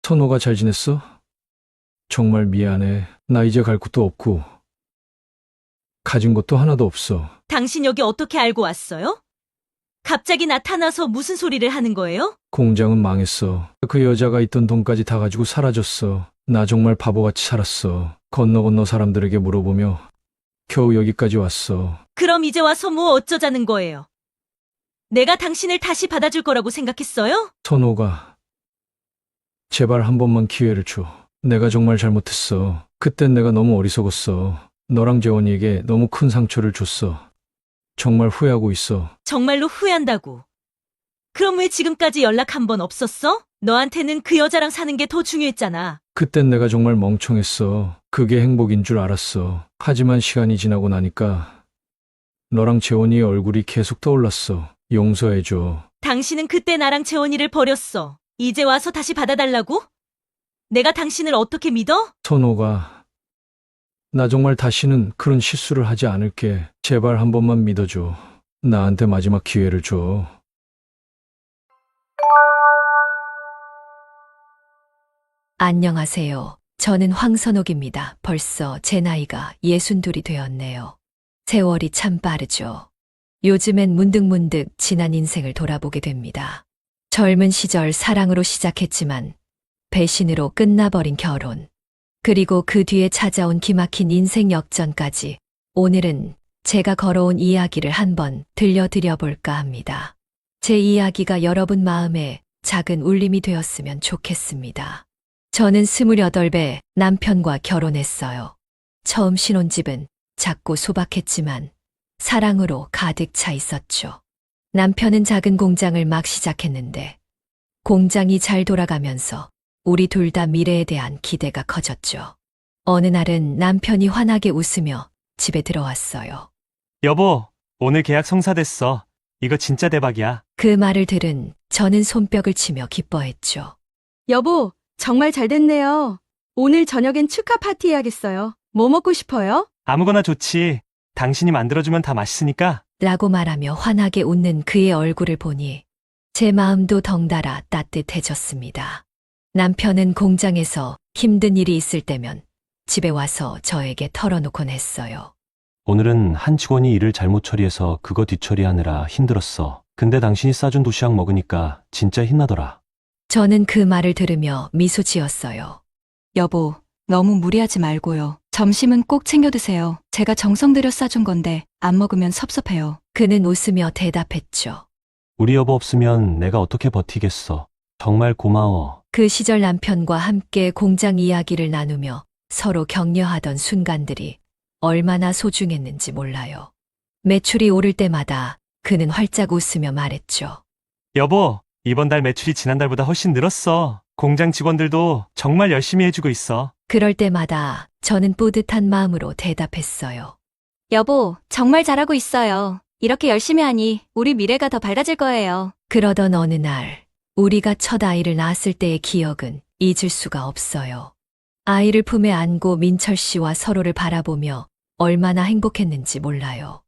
선호가 잘 지냈어? 정말 미안해. 나 이제 갈 곳도 없고, 가진 것도 하나도 없어. 당신 여기 어떻게 알고 왔어요? 갑자기 나타나서 무슨 소리를 하는 거예요? 공장은 망했어. 그 여자가 있던 돈까지 다 가지고 사라졌어. 나 정말 바보같이 살았어. 건너 사람들에게 물어보며 겨우 여기까지 왔어. 그럼 이제 와서 뭐 어쩌자는 거예요? 내가 당신을 다시 받아줄 거라고 생각했어요? 선호가, 제발 한 번만 기회를 줘. 내가 정말 잘못했어. 그땐 내가 너무 어리석었어. 너랑 재원이에게 너무 큰 상처를 줬어. 정말 후회하고 있어. 정말로 후회한다고. 그럼 왜 지금까지 연락 한 번 없었어? 너한테는 그 여자랑 사는 게 더 중요했잖아. 그땐 내가 정말 멍청했어. 그게 행복인 줄 알았어. 하지만 시간이 지나고 나니까 너랑 재원이의 얼굴이 계속 떠올랐어. 용서해줘. 당신은 그때 나랑 재원이를 버렸어. 이제 와서 다시 받아달라고? 내가 당신을 어떻게 믿어? 선호가, 나 정말 다시는 그런 실수를 하지 않을게. 제발 한 번만 믿어줘. 나한테 마지막 기회를 줘. 안녕하세요. 저는 황선옥입니다. 벌써 제 나이가 62이 되었네요. 세월이 참 빠르죠. 요즘엔 문득문득 지난 인생을 돌아보게 됩니다. 젊은 시절 사랑으로 시작했지만 배신으로 끝나버린 결혼. 그리고 그 뒤에 찾아온 기막힌 인생 역전까지 오늘은 제가 걸어온 이야기를 한번 들려드려 볼까 합니다. 제 이야기가 여러분 마음에 작은 울림이 되었으면 좋겠습니다. 저는 28배 남편과 결혼했어요. 처음 신혼집은 작고 소박했지만 사랑으로 가득 차 있었죠. 남편은 작은 공장을 막 시작했는데 공장이 잘 돌아가면서 우리 둘 다 미래에 대한 기대가 커졌죠. 어느 날은 남편이 환하게 웃으며 집에 들어왔어요. 여보, 오늘 계약 성사됐어. 이거 진짜 대박이야. 그 말을 들은 저는 손뼉을 치며 기뻐했죠. 여보, 정말 잘 됐네요. 오늘 저녁엔 축하 파티 해야겠어요. 뭐 먹고 싶어요? 아무거나 좋지. 당신이 만들어주면 다 맛있으니까. 라고 말하며 환하게 웃는 그의 얼굴을 보니 제 마음도 덩달아 따뜻해졌습니다. 남편은 공장에서 힘든 일이 있을 때면 집에 와서 저에게 털어놓곤 했어요. 오늘은 한 직원이 일을 잘못 처리해서 그거 뒤처리하느라 힘들었어. 근데 당신이 싸준 도시락 먹으니까 진짜 힘나더라. 저는 그 말을 들으며 미소 지었어요. 여보, 너무 무리하지 말고요. 점심은 꼭 챙겨 드세요. 제가 정성 들여 싸준 건데 안 먹으면 섭섭해요. 그는 웃으며 대답했죠. 우리 여보 없으면 내가 어떻게 버티겠어. 정말 고마워. 그 시절 남편과 함께 공장 이야기를 나누며 서로 격려하던 순간들이 얼마나 소중했는지 몰라요. 매출이 오를 때마다 그는 활짝 웃으며 말했죠. 여보, 이번 달 매출이 지난달보다 훨씬 늘었어. 공장 직원들도 정말 열심히 해주고 있어. 그럴 때마다 저는 뿌듯한 마음으로 대답했어요. 여보, 정말 잘하고 있어요. 이렇게 열심히 하니 우리 미래가 더 밝아질 거예요. 그러던 어느 날 우리가 첫 아이를 낳았을 때의 기억은 잊을 수가 없어요. 아이를 품에 안고 민철 씨와 서로를 바라보며 얼마나 행복했는지 몰라요.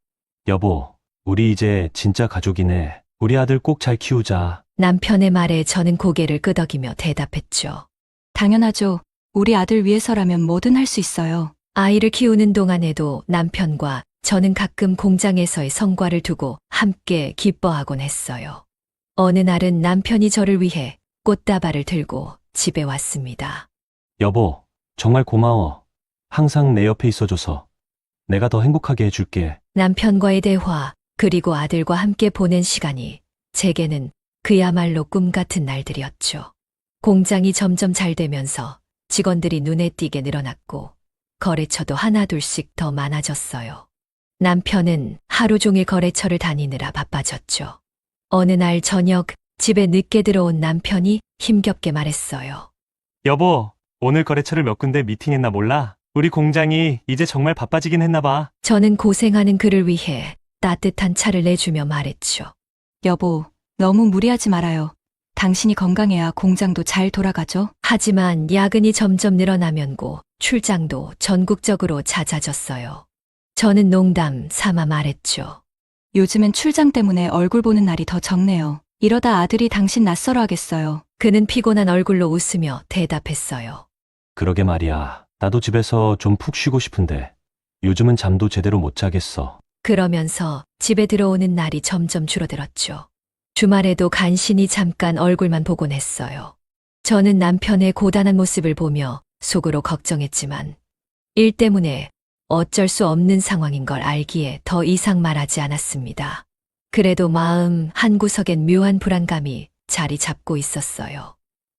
여보, 우리 이제 진짜 가족이네. 우리 아들 꼭 잘 키우자. 남편의 말에 저는 고개를 끄덕이며 대답했죠. 당연하죠. 우리 아들 위해서라면 뭐든 할 수 있어요. 아이를 키우는 동안에도 남편과 저는 가끔 공장에서의 성과를 두고 함께 기뻐하곤 했어요. 어느 날은 남편이 저를 위해 꽃다발을 들고 집에 왔습니다. 여보, 정말 고마워. 항상 내 옆에 있어줘서 내가 더 행복하게 해줄게. 남편과의 대화, 그리고 아들과 함께 보낸 시간이 제게는 그야말로 꿈 같은 날들이었죠. 공장이 점점 잘 되면서 직원들이 눈에 띄게 늘어났고 거래처도 하나둘씩 더 많아졌어요. 남편은 하루 종일 거래처를 다니느라 바빠졌죠. 어느 날 저녁 집에 늦게 들어온 남편이 힘겹게 말했어요. 여보, 오늘 거래처를 몇 군데 미팅했나 몰라? 우리 공장이 이제 정말 바빠지긴 했나 봐. 저는 고생하는 그를 위해 따뜻한 차를 내주며 말했죠. 여보, 너무 무리하지 말아요. 당신이 건강해야 공장도 잘 돌아가죠. 하지만 야근이 점점 늘어나면고 출장도 전국적으로 잦아졌어요. 저는 농담 삼아 말했죠. 요즘엔 출장 때문에 얼굴 보는 날이 더 적네요. 이러다 아들이 당신 낯설어 하겠어요. 그는 피곤한 얼굴로 웃으며 대답했어요. 그러게 말이야. 나도 집에서 좀 푹 쉬고 싶은데 요즘은 잠도 제대로 못 자겠어. 그러면서 집에 들어오는 날이 점점 줄어들었죠. 주말에도 간신히 잠깐 얼굴만 보곤 했어요. 저는 남편의 고단한 모습을 보며 속으로 걱정했지만 일 때문에 어쩔 수 없는 상황인 걸 알기에 더 이상 말하지 않았습니다. 그래도 마음 한구석엔 묘한 불안감이 자리 잡고 있었어요.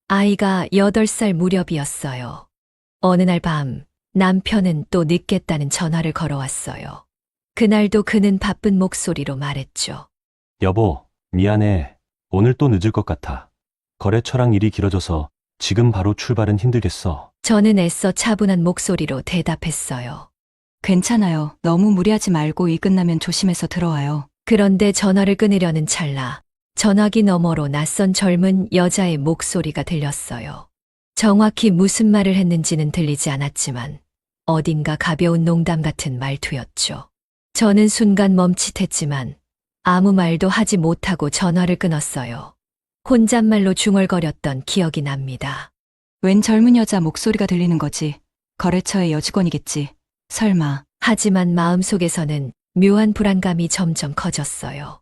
아이가 8살 무렵이었어요. 어느 날 밤 남편은 또 늦겠다는 전화를 걸어왔어요. 그날도 그는 바쁜 목소리로 말했죠. 여보, 미안해. 오늘 또 늦을 것 같아. 거래처랑 일이 길어져서 지금 바로 출발은 힘들겠어. 저는 애써 차분한 목소리로 대답했어요. 괜찮아요. 너무 무리하지 말고 일 끝나면 조심해서 들어와요. 그런데 전화를 끊으려는 찰나 전화기 너머로 낯선 젊은 여자의 목소리가 들렸어요. 정확히 무슨 말을 했는지는 들리지 않았지만 어딘가 가벼운 농담 같은 말투였죠. 저는 순간 멈칫했지만 아무 말도 하지 못하고 전화를 끊었어요. 혼잣말로 중얼거렸던 기억이 납니다. 웬 젊은 여자 목소리가 들리는 거지. 거래처의 여직원이겠지. 설마. 하지만 마음속에서는 묘한 불안감이 점점 커졌어요.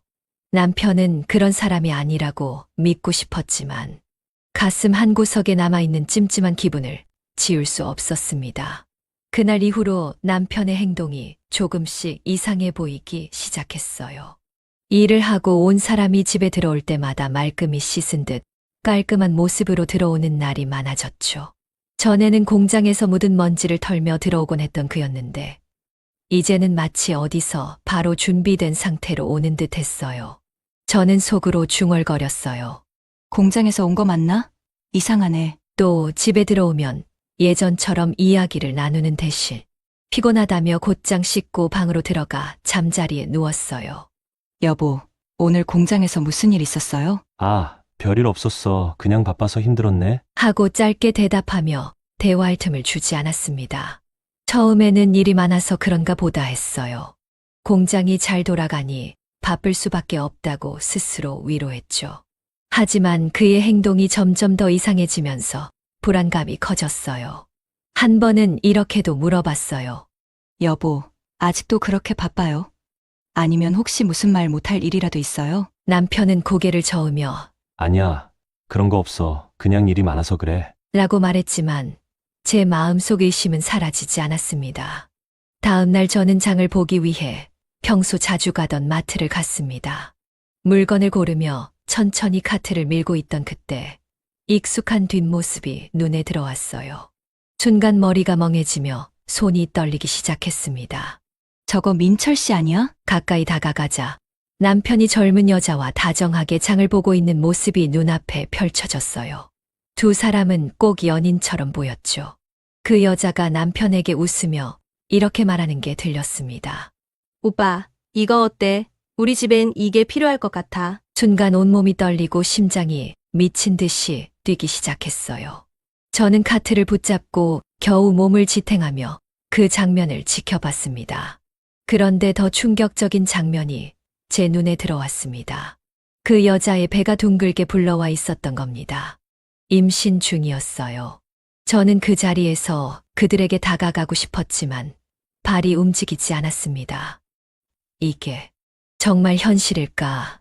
남편은 그런 사람이 아니라고 믿고 싶었지만 가슴 한구석에 남아있는 찜찜한 기분을 지울 수 없었습니다. 그날 이후로 남편의 행동이 조금씩 이상해 보이기 시작했어요. 일을 하고 온 사람이 집에 들어올 때마다 말끔히 씻은 듯 깔끔한 모습으로 들어오는 날이 많아졌죠. 전에는 공장에서 묻은 먼지를 털며 들어오곤 했던 그였는데 이제는 마치 어디서 바로 준비된 상태로 오는 듯 했어요. 저는 속으로 중얼거렸어요. 공장에서 온 거 맞나? 이상하네. 또 집에 들어오면 예전처럼 이야기를 나누는 대신 피곤하다며 곧장 씻고 방으로 들어가 잠자리에 누웠어요. 여보, 오늘 공장에서 무슨 일 있었어요? 아, 별일 없었어. 그냥 바빠서 힘들었네. 하고 짧게 대답하며 대화할 틈을 주지 않았습니다. 처음에는 일이 많아서 그런가 보다 했어요. 공장이 잘 돌아가니 바쁠 수밖에 없다고 스스로 위로했죠. 하지만 그의 행동이 점점 더 이상해지면서 불안감이 커졌어요. 한 번은 이렇게도 물어봤어요. 여보, 아직도 그렇게 바빠요? 아니면 혹시 무슨 말 못할 일이라도 있어요? 남편은 고개를 저으며 아니야. 그런 거 없어. 그냥 일이 많아서 그래. 라고 말했지만 제 마음속 의심은 사라지지 않았습니다. 다음 날 저는 장을 보기 위해 평소 자주 가던 마트를 갔습니다. 물건을 고르며 천천히 카트를 밀고 있던 그때 익숙한 뒷모습이 눈에 들어왔어요. 순간 머리가 멍해지며 손이 떨리기 시작했습니다. 저거 민철 씨 아니야? 가까이 다가가자 남편이 젊은 여자와 다정하게 장을 보고 있는 모습이 눈앞에 펼쳐졌어요. 두 사람은 꼭 연인처럼 보였죠. 그 여자가 남편에게 웃으며 이렇게 말하는 게 들렸습니다. 오빠, 이거 어때? 우리 집엔 이게 필요할 것 같아. 순간 온몸이 떨리고 심장이 미친 듯이 뛰기 시작했어요. 저는 카트를 붙잡고 겨우 몸을 지탱하며 그 장면을 지켜봤습니다. 그런데 더 충격적인 장면이 제 눈에 들어왔습니다. 그 여자의 배가 둥글게 불러와 있었던 겁니다. 임신 중이었어요. 저는 그 자리에서 그들에게 다가가고 싶었지만 발이 움직이지 않았습니다. 이게 정말 현실일까?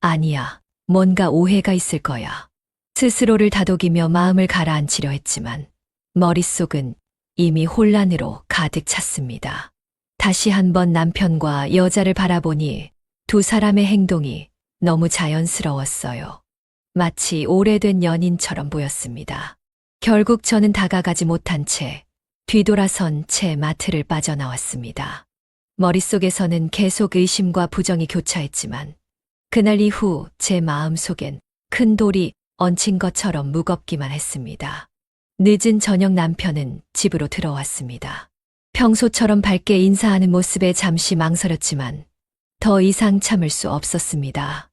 아니야. 뭔가 오해가 있을 거야. 스스로를 다독이며 마음을 가라앉히려 했지만 머릿속은 이미 혼란으로 가득 찼습니다. 다시 한번 남편과 여자를 바라보니 두 사람의 행동이 너무 자연스러웠어요. 마치 오래된 연인처럼 보였습니다. 결국 저는 다가가지 못한 채 뒤돌아선 채 마트를 빠져나왔습니다. 머릿속에서는 계속 의심과 부정이 교차했지만 그날 이후 제 마음속엔 큰 돌이 얹힌 것처럼 무겁기만 했습니다. 늦은 저녁 남편은 집으로 들어왔습니다. 평소처럼 밝게 인사하는 모습에 잠시 망설였지만 더 이상 참을 수 없었습니다.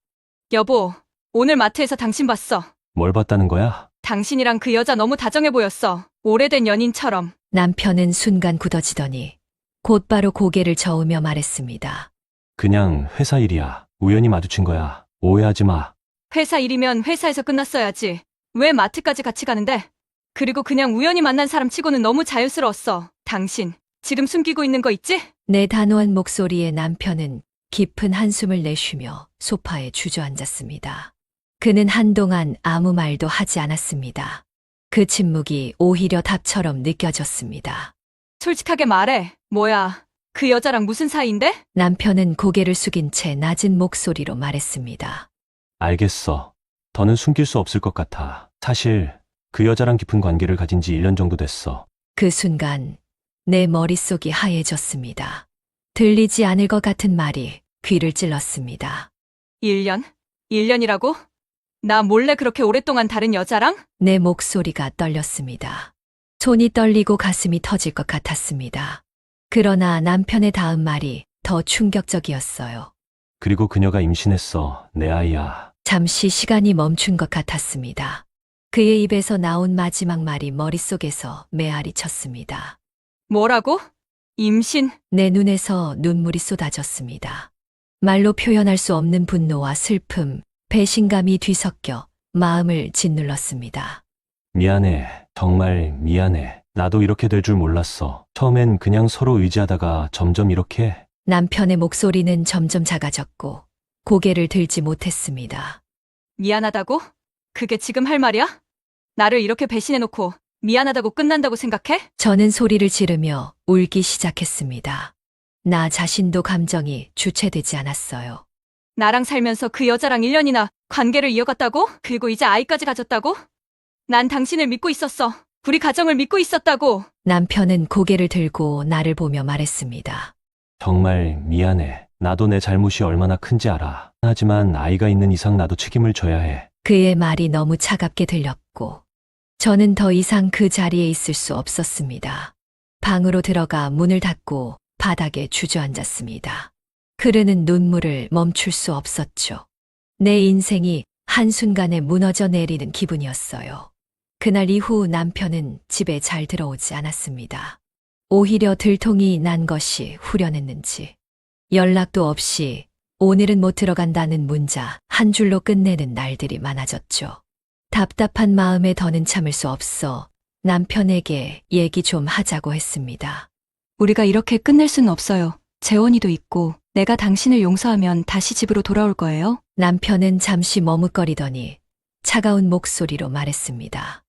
여보, 오늘 마트에서 당신 봤어. 뭘 봤다는 거야? 당신이랑 그 여자 너무 다정해 보였어. 오래된 연인처럼. 남편은 순간 굳어지더니 곧바로 고개를 저으며 말했습니다. 그냥 회사 일이야. 우연히 마주친 거야. 오해하지 마. 회사 일이면 회사에서 끝났어야지. 왜 마트까지 같이 가는데? 그리고 그냥 우연히 만난 사람 치고는 너무 자연스러웠어. 당신, 지금 숨기고 있는 거 있지? 내 단호한 목소리에 남편은 깊은 한숨을 내쉬며 소파에 주저앉았습니다. 그는 한동안 아무 말도 하지 않았습니다. 그 침묵이 오히려 답처럼 느껴졌습니다. 솔직하게 말해. 뭐야, 그 여자랑 무슨 사이인데? 남편은 고개를 숙인 채 낮은 목소리로 말했습니다. 알겠어. 더는 숨길 수 없을 것 같아. 사실 그 여자랑 깊은 관계를 가진 지 1년 정도 됐어. 그 순간 내 머릿속이 하얘졌습니다. 들리지 않을 것 같은 말이 귀를 찔렀습니다. 1년? 1년이라고? 나 몰래 그렇게 오랫동안 다른 여자랑? 내 목소리가 떨렸습니다. 손이 떨리고 가슴이 터질 것 같았습니다. 그러나 남편의 다음 말이 더 충격적이었어요. 그리고 그녀가 임신했어. 내 아이야. 잠시 시간이 멈춘 것 같았습니다. 그의 입에서 나온 마지막 말이 머릿속에서 메아리 쳤습니다. 뭐라고? 임신? 내 눈에서 눈물이 쏟아졌습니다. 말로 표현할 수 없는 분노와 슬픔, 배신감이 뒤섞여 마음을 짓눌렀습니다. 미안해. 정말 미안해. 나도 이렇게 될 줄 몰랐어. 처음엔 그냥 서로 의지하다가 점점 이렇게. 남편의 목소리는 점점 작아졌고 고개를 들지 못했습니다. 미안하다고? 그게 지금 할 말이야? 나를 이렇게 배신해놓고 미안하다고 끝난다고 생각해? 저는 소리를 지르며 울기 시작했습니다. 나 자신도 감정이 주체되지 않았어요. 나랑 살면서 그 여자랑 1년이나 관계를 이어갔다고? 그리고 이제 아이까지 가졌다고? 난 당신을 믿고 있었어. 우리 가정을 믿고 있었다고. 남편은 고개를 들고 나를 보며 말했습니다. 정말 미안해. 나도 내 잘못이 얼마나 큰지 알아. 하지만 아이가 있는 이상 나도 책임을 져야 해. 그의 말이 너무 차갑게 들렸고 저는 더 이상 그 자리에 있을 수 없었습니다. 방으로 들어가 문을 닫고 바닥에 주저앉았습니다. 흐르는 눈물을 멈출 수 없었죠. 내 인생이 한순간에 무너져 내리는 기분이었어요. 그날 이후 남편은 집에 잘 들어오지 않았습니다. 오히려 들통이 난 것이 후련했는지 연락도 없이 오늘은 못 들어간다는 문자 한 줄로 끝내는 날들이 많아졌죠. 답답한 마음에 더는 참을 수 없어 남편에게 얘기 좀 하자고 했습니다. 우리가 이렇게 끝낼 수는 없어요. 재원이도 있고 내가 당신을 용서하면 다시 집으로 돌아올 거예요. 남편은 잠시 머뭇거리더니 차가운 목소리로 말했습니다.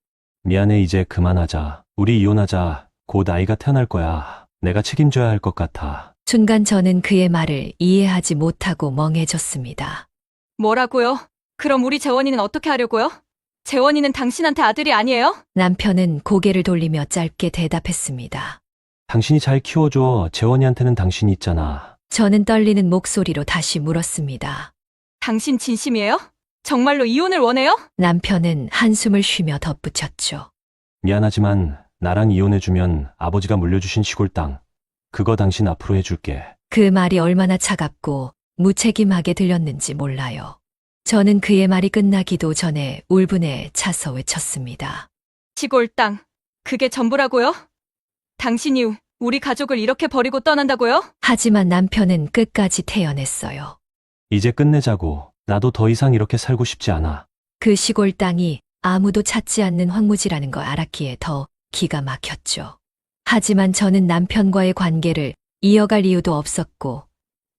미안해. 이제 그만하자. 우리 이혼하자. 곧 아이가 태어날 거야. 내가 책임져야 할 것 같아. 순간 저는 그의 말을 이해하지 못하고 멍해졌습니다. 뭐라고요? 그럼 우리 재원이는 어떻게 하려고요? 재원이는 당신한테 아들이 아니에요? 남편은 고개를 돌리며 짧게 대답했습니다. 당신이 잘 키워줘. 재원이한테는 당신이 있잖아. 저는 떨리는 목소리로 다시 물었습니다. 당신 진심이에요? 정말로 이혼을 원해요? 남편은 한숨을 쉬며 덧붙였죠. 미안하지만 나랑 이혼해주면 아버지가 물려주신 시골 땅. 그거 당신 앞으로 해줄게. 그 말이 얼마나 차갑고 무책임하게 들렸는지 몰라요. 저는 그의 말이 끝나기도 전에 울분에 차서 외쳤습니다. 시골 땅, 그게 전부라고요? 당신이 우리 가족을 이렇게 버리고 떠난다고요? 하지만 남편은 끝까지 태연했어요. 이제 끝내자고. 나도 더 이상 이렇게 살고 싶지 않아. 그 시골 땅이 아무도 찾지 않는 황무지라는 걸 알았기에 더 기가 막혔죠. 하지만 저는 남편과의 관계를 이어갈 이유도 없었고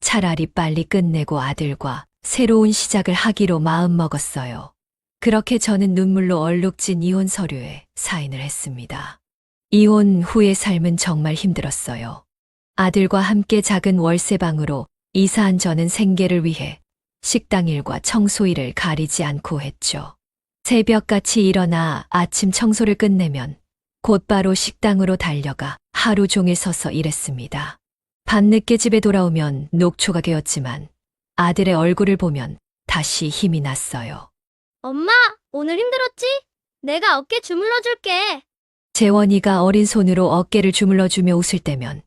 차라리 빨리 끝내고 아들과 새로운 시작을 하기로 마음먹었어요. 그렇게 저는 눈물로 얼룩진 이혼 서류에 사인을 했습니다. 이혼 후의 삶은 정말 힘들었어요. 아들과 함께 작은 월세방으로 이사한 저는 생계를 위해 식당 일과 청소 일을 가리지 않고 했죠. 새벽같이 일어나 아침 청소를 끝내면 곧바로 식당으로 달려가 하루 종일 서서 일했습니다. 밤늦게 집에 돌아오면 녹초가 되었지만 아들의 얼굴을 보면 다시 힘이 났어요. 엄마, 오늘 힘들었지? 내가 어깨 주물러 줄게. 재원이가 어린 손으로 어깨를 주물러주며 웃을 때면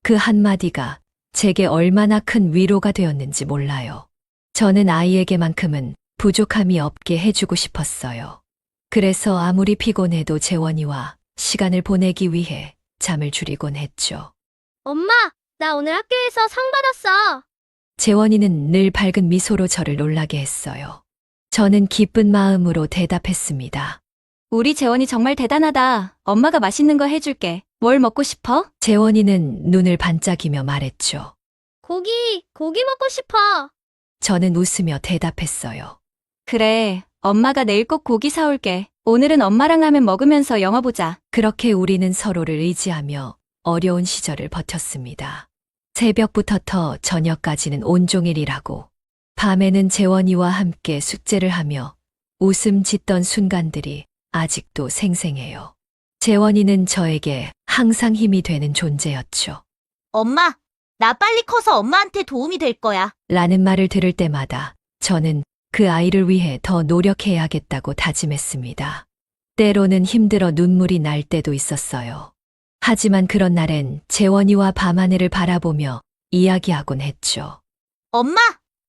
그 한마디가 제게 얼마나 큰 위로가 되었는지 몰라요. 저는 아이에게만큼은 부족함이 없게 해주고 싶었어요. 그래서 아무리 피곤해도 재원이와 시간을 보내기 위해 잠을 줄이곤 했죠. 엄마, 나 오늘 학교에서 상 받았어. 재원이는 늘 밝은 미소로 저를 놀라게 했어요. 저는 기쁜 마음으로 대답했습니다. 우리 재원이 정말 대단하다. 엄마가 맛있는 거 해줄게. 뭘 먹고 싶어? 재원이는 눈을 반짝이며 말했죠. 고기 먹고 싶어. 저는 웃으며 대답했어요. 그래, 엄마가 내일 꼭 고기 사올게. 오늘은 엄마랑 라면 먹으면서 영화 보자. 그렇게 우리는 서로를 의지하며 어려운 시절을 버텼습니다. 새벽부터 저녁까지는 온종일 일하고, 밤에는 재원이와 함께 숙제를 하며 웃음 짓던 순간들이 아직도 생생해요. 재원이는 저에게 항상 힘이 되는 존재였죠. 엄마, 나 빨리 커서 엄마한테 도움이 될 거야. 라는 말을 들을 때마다 저는 그 아이를 위해 더 노력해야겠다고 다짐했습니다. 때로는 힘들어 눈물이 날 때도 있었어요. 하지만 그런 날엔 재원이와 밤하늘을 바라보며 이야기하곤 했죠. 엄마,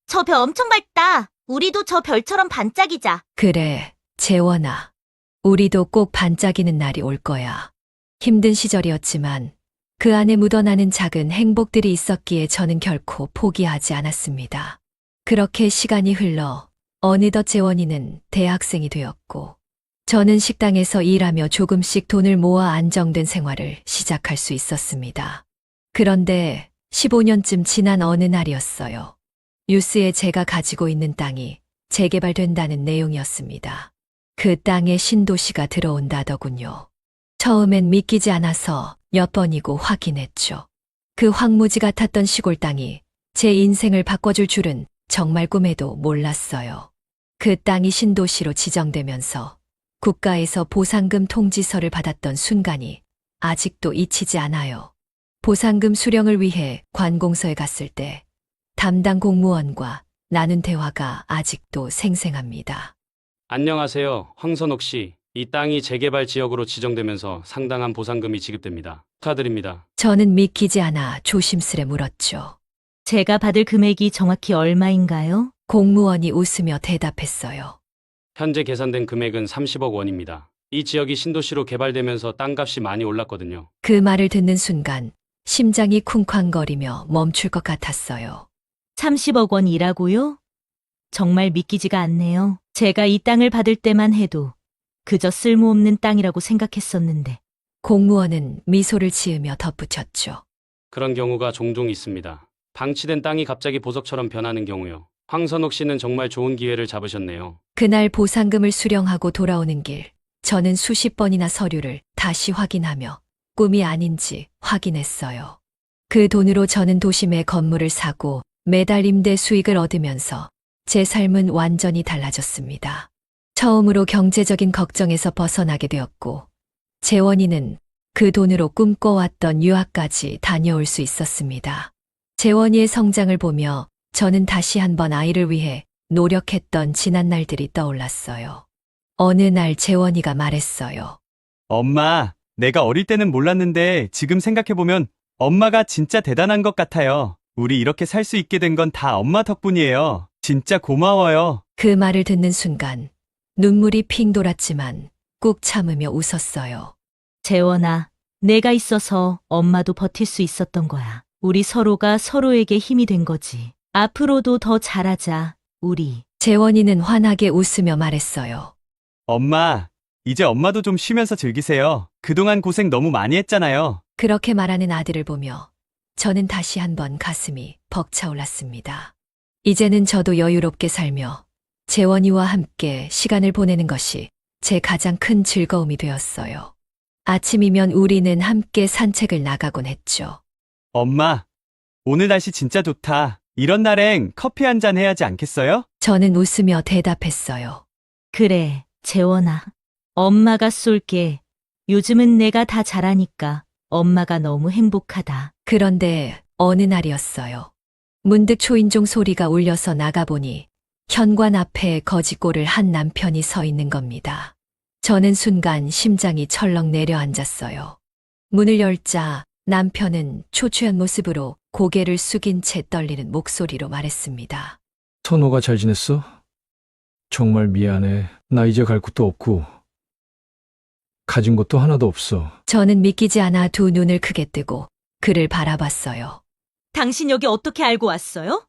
저 별 엄청 밝다. 우리도 저 별처럼 반짝이자. 그래, 재원아. 우리도 꼭 반짝이는 날이 올 거야. 힘든 시절이었지만 그 안에 묻어나는 작은 행복들이 있었기에 저는 결코 포기하지 않았습니다. 그렇게 시간이 흘러 어느덧 재원이는 대학생이 되었고, 저는 식당에서 일하며 조금씩 돈을 모아 안정된 생활을 시작할 수 있었습니다. 그런데 15년쯤 지난 어느 날이었어요. 뉴스에 제가 가지고 있는 땅이 재개발된다는 내용이었습니다. 그 땅에 신도시가 들어온다더군요. 처음엔 믿기지 않아서 몇 번이고 확인했죠. 그 황무지 같았던 시골 땅이 제 인생을 바꿔줄 줄은 정말 꿈에도 몰랐어요. 그 땅이 신도시로 지정되면서 국가에서 보상금 통지서를 받았던 순간이 아직도 잊히지 않아요. 보상금 수령을 위해 관공서에 갔을 때 담당 공무원과 나눈 대화가 아직도 생생합니다. 안녕하세요. 황선옥 씨. 이 땅이 재개발 지역으로 지정되면서 상당한 보상금이 지급됩니다. 축하드립니다. 저는 믿기지 않아 조심스레 물었죠. 제가 받을 금액이 정확히 얼마인가요? 공무원이 웃으며 대답했어요. 현재 계산된 금액은 30억 원입니다. 이 지역이 신도시로 개발되면서 땅값이 많이 올랐거든요. 그 말을 듣는 순간 심장이 쿵쾅거리며 멈출 것 같았어요. 30억 원이라고요? 정말 믿기지가 않네요. 제가 이 땅을 받을 때만 해도 그저 쓸모없는 땅이라고 생각했었는데. 공무원은 미소를 지으며 덧붙였죠. 그런 경우가 종종 있습니다. 방치된 땅이 갑자기 보석처럼 변하는 경우요. 황선옥 씨는 정말 좋은 기회를 잡으셨네요. 그날 보상금을 수령하고 돌아오는 길, 저는 수십 번이나 서류를 다시 확인하며 꿈이 아닌지 확인했어요. 그 돈으로 저는 도심에 건물을 사고 매달 임대 수익을 얻으면서 제 삶은 완전히 달라졌습니다. 처음으로 경제적인 걱정에서 벗어나게 되었고, 재원이는 그 돈으로 꿈꿔왔던 유학까지 다녀올 수 있었습니다. 재원이의 성장을 보며 저는 다시 한번 아이를 위해 노력했던 지난 날들이 떠올랐어요. 어느 날 재원이가 말했어요. 엄마, 내가 어릴 때는 몰랐는데 지금 생각해보면 엄마가 진짜 대단한 것 같아요. 우리 이렇게 살 수 있게 된 건 다 엄마 덕분이에요. 진짜 고마워요. 그 말을 듣는 순간 눈물이 핑 돌았지만 꾹 참으며 웃었어요. 재원아, 내가 있어서 엄마도 버틸 수 있었던 거야. 우리 서로가 서로에게 힘이 된 거지. 앞으로도 더 잘하자, 우리. 재원이는 환하게 웃으며 말했어요. 엄마, 이제 엄마도 좀 쉬면서 즐기세요. 그동안 고생 너무 많이 했잖아요. 그렇게 말하는 아들을 보며 저는 다시 한번 가슴이 벅차올랐습니다. 이제는 저도 여유롭게 살며 재원이와 함께 시간을 보내는 것이 제 가장 큰 즐거움이 되었어요. 아침이면 우리는 함께 산책을 나가곤 했죠. 엄마, 오늘 날씨 진짜 좋다. 이런 날엔 커피 한 잔 해야지 않겠어요? 저는 웃으며 대답했어요. 그래, 재원아. 엄마가 쏠게. 요즘은 내가 다 잘하니까 엄마가 너무 행복하다. 그런데 어느 날이었어요. 문득 초인종 소리가 울려서 나가보니 현관 앞에 거지꼴을 한 남편이 서 있는 겁니다. 저는 순간 심장이 철렁 내려앉았어요. 문을 열자 남편은 초췌한 모습으로 고개를 숙인 채 떨리는 목소리로 말했습니다. 선호가 잘 지냈어? 정말 미안해. 나 이제 갈 곳도 없고 가진 것도 하나도 없어. 저는 믿기지 않아 두 눈을 크게 뜨고 그를 바라봤어요. 당신 여기 어떻게 알고 왔어요?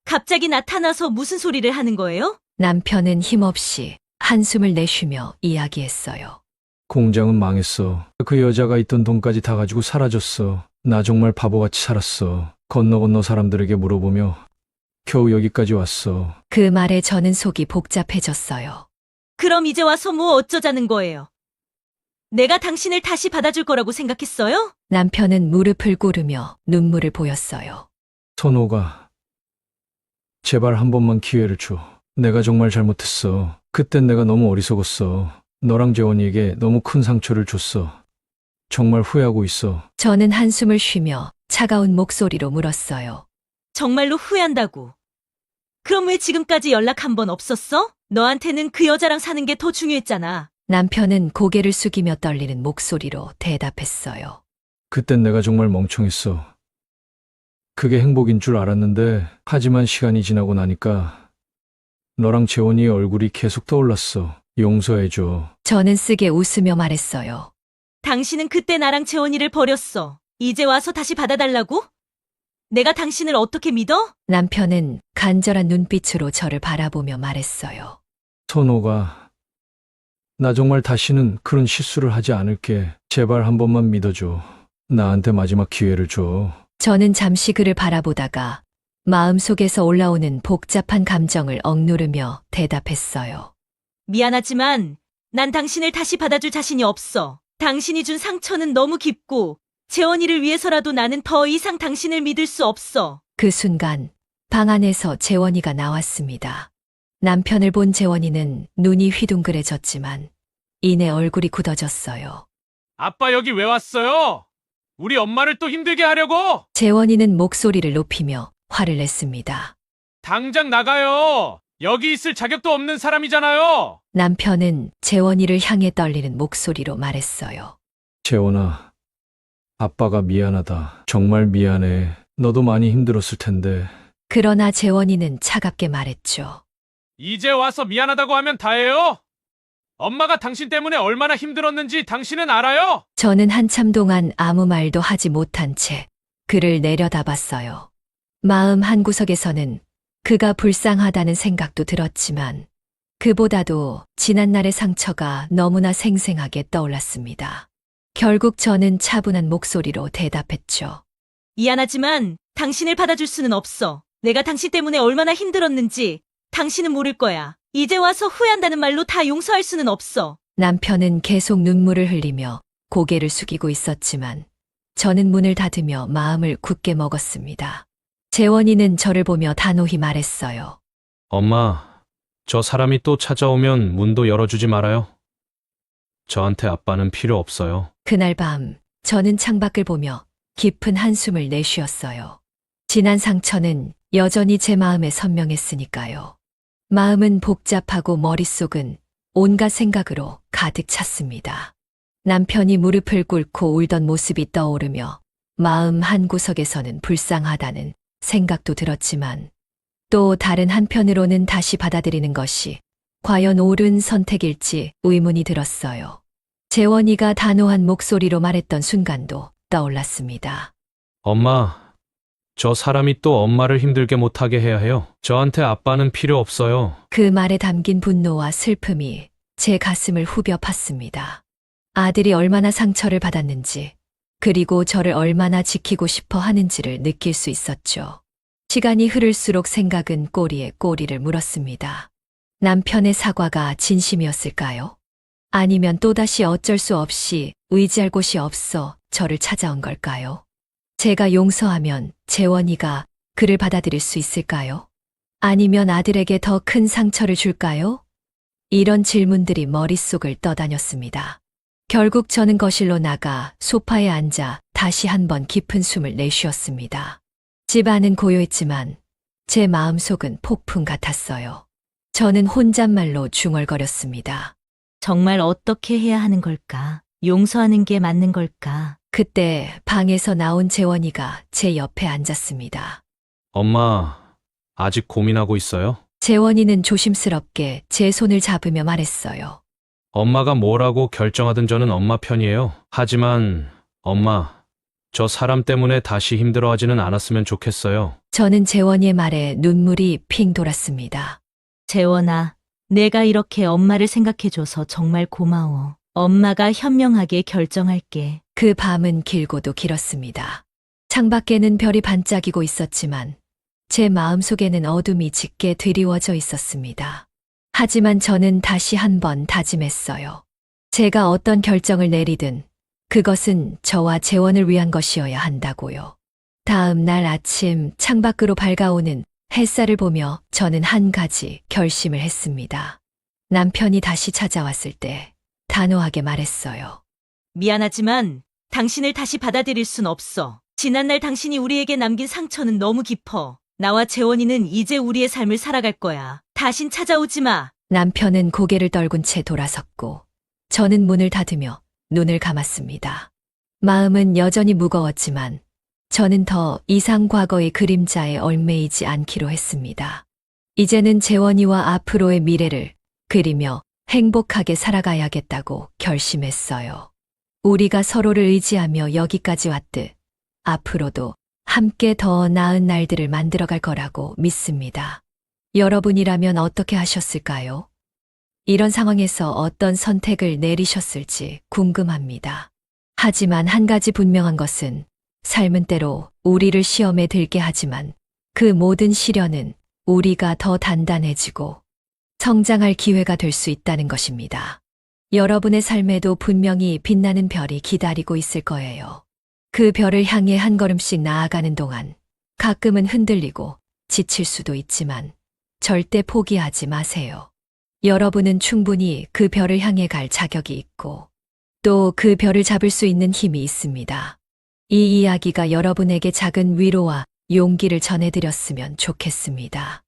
갑자기 나타나서 무슨 소리를 하는 거예요? 남편은 힘없이 한숨을 내쉬며 이야기했어요. 공장은 망했어. 그 여자가 있던 돈까지 다 가지고 사라졌어. 나 정말 바보같이 살았어. 건너 사람들에게 물어보며 겨우 여기까지 왔어. 그 말에 저는 속이 복잡해졌어요. 그럼 이제 와서 뭐 어쩌자는 거예요? 내가 당신을 다시 받아줄 거라고 생각했어요? 남편은 무릎을 꿇으며 눈물을 보였어요. 선호가, 제발 한 번만 기회를 줘. 내가 정말 잘못했어. 그땐 내가 너무 어리석었어. 너랑 재원이에게 너무 큰 상처를 줬어. 정말 후회하고 있어. 저는 한숨을 쉬며 차가운 목소리로 물었어요. 정말로 후회한다고. 그럼 왜 지금까지 연락 한 번 없었어? 너한테는 그 여자랑 사는 게 더 중요했잖아. 남편은 고개를 숙이며 떨리는 목소리로 대답했어요. 그땐 내가 정말 멍청했어. 그게 행복인 줄 알았는데, 하지만 시간이 지나고 나니까 너랑 재원이의 얼굴이 계속 떠올랐어. 용서해줘. 저는 쓰게 웃으며 말했어요. 당신은 그때 나랑 재원이를 버렸어. 이제 와서 다시 받아달라고? 내가 당신을 어떻게 믿어? 남편은 간절한 눈빛으로 저를 바라보며 말했어요. 선호가, 나 정말 다시는 그런 실수를 하지 않을게. 제발 한 번만 믿어줘. 나한테 마지막 기회를 줘. 저는 잠시 그를 바라보다가 마음속에서 올라오는 복잡한 감정을 억누르며 대답했어요. 미안하지만 난 당신을 다시 받아줄 자신이 없어. 당신이 준 상처는 너무 깊고 재원이를 위해서라도 나는 더 이상 당신을 믿을 수 없어. 그 순간 방 안에서 재원이가 나왔습니다. 남편을 본 재원이는 눈이 휘둥그레졌지만 이내 얼굴이 굳어졌어요. 아빠 여기 왜 왔어요? 우리 엄마를 또 힘들게 하려고? 재원이는 목소리를 높이며 화를 냈습니다. 당장 나가요. 여기 있을 자격도 없는 사람이잖아요. 남편은 재원이를 향해 떨리는 목소리로 말했어요. 재원아, 아빠가 미안하다. 정말 미안해. 너도 많이 힘들었을 텐데. 그러나 재원이는 차갑게 말했죠. 이제 와서 미안하다고 하면 다예요? 엄마가 당신 때문에 얼마나 힘들었는지 당신은 알아요? 저는 한참 동안 아무 말도 하지 못한 채 그를 내려다봤어요. 마음 한구석에서는 그가 불쌍하다는 생각도 들었지만 그보다도 지난날의 상처가 너무나 생생하게 떠올랐습니다. 결국 저는 차분한 목소리로 대답했죠. 미안하지만 당신을 받아줄 수는 없어. 내가 당신 때문에 얼마나 힘들었는지 당신은 모를 거야. 이제 와서 후회한다는 말로 다 용서할 수는 없어. 남편은 계속 눈물을 흘리며 고개를 숙이고 있었지만 저는 문을 닫으며 마음을 굳게 먹었습니다. 재원이는 저를 보며 단호히 말했어요. 엄마, 저 사람이 또 찾아오면 문도 열어주지 말아요. 저한테 아빠는 필요 없어요. 그날 밤 저는 창밖을 보며 깊은 한숨을 내쉬었어요. 지난 상처는 여전히 제 마음에 선명했으니까요. 마음은 복잡하고 머릿속은 온갖 생각으로 가득 찼습니다. 남편이 무릎을 꿇고 울던 모습이 떠오르며 마음 한구석에서는 불쌍하다는 생각도 들었지만 또 다른 한편으로는 다시 받아들이는 것이 과연 옳은 선택일지 의문이 들었어요. 재원이가 단호한 목소리로 말했던 순간도 떠올랐습니다. 엄마, 저 사람이 또 엄마를 힘들게 못하게 해야 해요. 저한테 아빠는 필요 없어요. 그 말에 담긴 분노와 슬픔이 제 가슴을 후벼 팠습니다. 아들이 얼마나 상처를 받았는지, 그리고 저를 얼마나 지키고 싶어 하는지를 느낄 수 있었죠. 시간이 흐를수록 생각은 꼬리에 꼬리를 물었습니다. 남편의 사과가 진심이었을까요? 아니면 또다시 어쩔 수 없이 의지할 곳이 없어 저를 찾아온 걸까요? 제가 용서하면 재원이가 그를 받아들일 수 있을까요? 아니면 아들에게 더 큰 상처를 줄까요? 이런 질문들이 머릿속을 떠다녔습니다. 결국 저는 거실로 나가 소파에 앉아 다시 한번 깊은 숨을 내쉬었습니다. 집안은 고요했지만 제 마음속은 폭풍 같았어요. 저는 혼잣말로 중얼거렸습니다. 정말 어떻게 해야 하는 걸까? 용서하는 게 맞는 걸까? 그때 방에서 나온 재원이가 제 옆에 앉았습니다. 엄마, 아직 고민하고 있어요? 재원이는 조심스럽게 제 손을 잡으며 말했어요. 엄마가 뭐라고 결정하든 저는 엄마 편이에요. 하지만 엄마, 저 사람 때문에 다시 힘들어하지는 않았으면 좋겠어요. 저는 재원이의 말에 눈물이 핑 돌았습니다. 재원아, 내가 이렇게 엄마를 생각해줘서 정말 고마워. 엄마가 현명하게 결정할게. 그 밤은 길고도 길었습니다. 창밖에는 별이 반짝이고 있었지만 제 마음속에는 어둠이 짙게 드리워져 있었습니다. 하지만 저는 다시 한번 다짐했어요. 제가 어떤 결정을 내리든 그것은 저와 재원을 위한 것이어야 한다고요. 다음 날 아침 창밖으로 밝아오는 햇살을 보며 저는 한 가지 결심을 했습니다. 남편이 다시 찾아왔을 때 단호하게 말했어요. 미안하지만 당신을 다시 받아들일 순 없어. 지난날 당신이 우리에게 남긴 상처는 너무 깊어. 나와 재원이는 이제 우리의 삶을 살아갈 거야. 다신 찾아오지 마. 남편은 고개를 떨군 채 돌아섰고 저는 문을 닫으며 눈을 감았습니다. 마음은 여전히 무거웠지만 저는 더 이상 과거의 그림자에 얽매이지 않기로 했습니다. 이제는 재원이와 앞으로의 미래를 그리며 행복하게 살아가야겠다고 결심했어요. 우리가 서로를 의지하며 여기까지 왔듯 앞으로도 함께 더 나은 날들을 만들어갈 거라고 믿습니다. 여러분이라면 어떻게 하셨을까요? 이런 상황에서 어떤 선택을 내리셨을지 궁금합니다. 하지만 한 가지 분명한 것은 삶은 때로 우리를 시험에 들게 하지만 그 모든 시련은 우리가 더 단단해지고 성장할 기회가 될 수 있다는 것입니다. 여러분의 삶에도 분명히 빛나는 별이 기다리고 있을 거예요. 그 별을 향해 한 걸음씩 나아가는 동안 가끔은 흔들리고 지칠 수도 있지만 절대 포기하지 마세요. 여러분은 충분히 그 별을 향해 갈 자격이 있고 또 그 별을 잡을 수 있는 힘이 있습니다. 이 이야기가 여러분에게 작은 위로와 용기를 전해드렸으면 좋겠습니다.